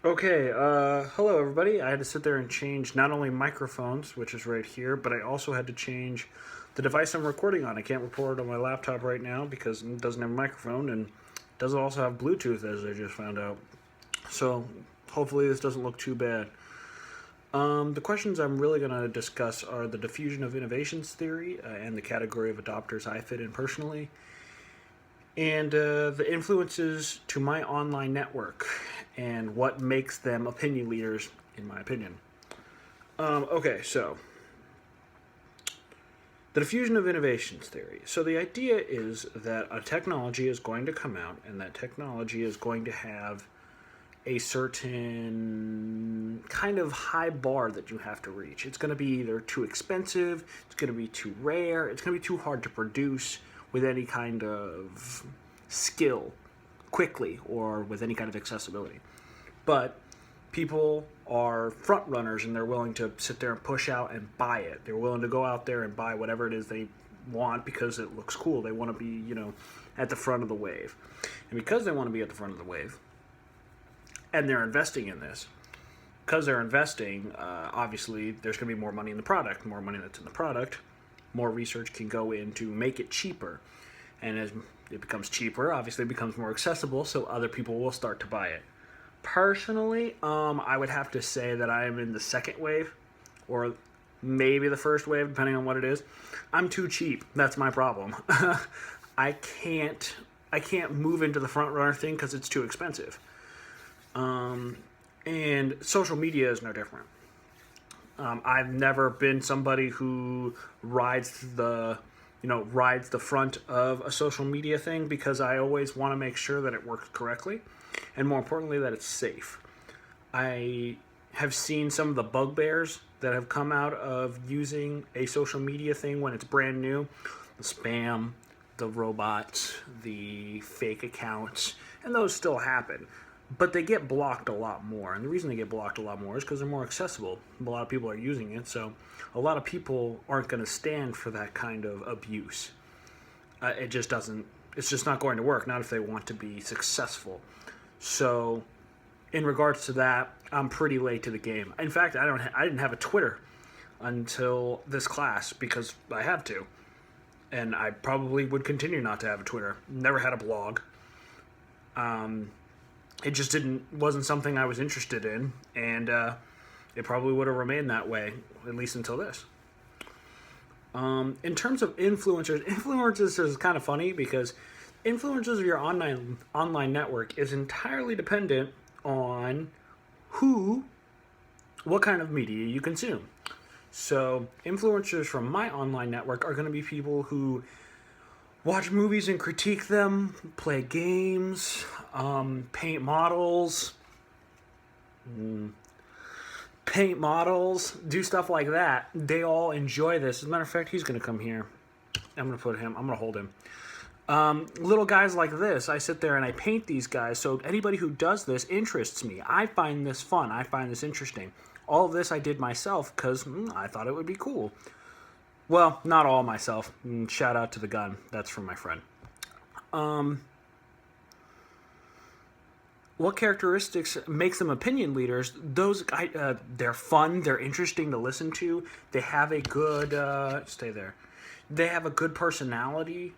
Okay, hello everybody. I had to sit there and change not only microphones, which is right here, but I also had to change the device I'm recording on. I can't record on my laptop right now because it doesn't have a microphone and doesn't also have Bluetooth, as I just found out. So hopefully this doesn't look too bad. The questions I'm really going to discuss are the diffusion of innovations theory and the category of adopters I fit in personally, and the influences to my online network and what makes them opinion leaders, in my opinion. Okay, so the diffusion of innovations theory. So the idea is that a technology is going to come out, and that technology is going to have a certain kind of high bar that you have to reach. It's going to be either too expensive, it's going to be too rare, it's going to be too hard to produce with any kind of skill quickly or with any kind of accessibility. But people are front runners and they're willing to sit there and push out and buy it. They're willing to go out there and buy whatever it is they want because it looks cool. They want to be, at the front of the wave. And because they want to be at the front of the wave, and they're investing in this, because they're investing, obviously there's going to be more money in the product. More money that's in the product, more research can go in to make it cheaper. And as it becomes cheaper, obviously it becomes more accessible, so other people will start to buy it. Personally, I would have to say that I am in the second wave, or maybe the first wave, depending on what it is. I'm too cheap. That's my problem. I can't move into the front runner thing because it's too expensive. And social media is no different. I've never been somebody who rides the front of a social media thing because I always want to make sure that it works correctly, and more importantly, that it's safe. I have seen some of the bugbears that have come out of using a social media thing when it's brand new. The spam, the robots, the fake accounts, and those still happen. But they get blocked a lot more. And the reason they get blocked a lot more is because they're more accessible. A lot of people are using it, so a lot of people aren't going to stand for that kind of abuse. It's just not going to work, not if they want to be successful. So in regards to that, I'm pretty late to the game. In fact, I didn't have a Twitter until this class because I had to. And I probably would continue not to have a Twitter. Never had a blog. It just wasn't something I was interested in, and it probably would have remained that way, at least until this. In terms of influencers is kind of funny because influencers of your online network is entirely dependent on what kind of media you consume. So influencers from my online network are going to be people who watch movies and critique them, play games, paint models, do stuff like that. They all enjoy this. As a matter of fact, he's going to come here. I'm going to hold him. Little guys like this, I sit there and I paint these guys, so anybody who does this interests me. I find this fun. I find this interesting. All of this I did myself because I thought it would be cool. Well, not all myself. Shout out to the gun. That's from my friend. What characteristics makes them opinion leaders? They're fun. They're interesting to listen to. They have a good stay there. They have a good personality.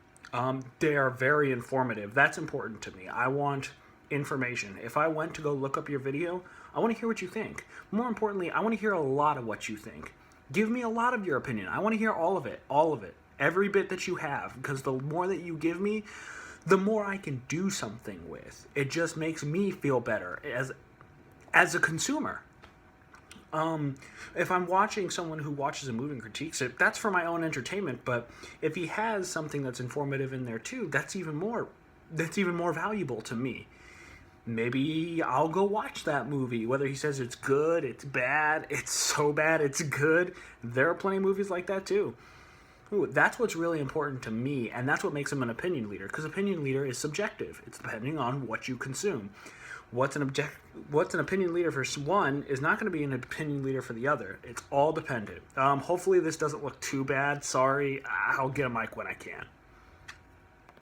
They are very informative. That's important to me. I want information. If I went to go look up your video, I want to hear what you think. More importantly, I want to hear a lot of what you think. Give me a lot of your opinion. I want to hear all of it, every bit that you have, because the more that you give me, the more I can do something with. It just makes me feel better as a consumer. If I'm watching someone who watches a movie and critiques it, that's for my own entertainment, but if he has something that's informative in there too, that's even more valuable to me. Maybe I'll go watch that movie, whether he says it's good, it's bad, it's so bad, it's good. There are plenty of movies like that too. That's what's really important to me, and that's what makes him an opinion leader, because opinion leader is subjective. It's depending on what you consume. What's an opinion leader for one is not going to be an opinion leader for the other. It's all dependent. Hopefully this doesn't look too bad. Sorry, I'll get a mic when I can.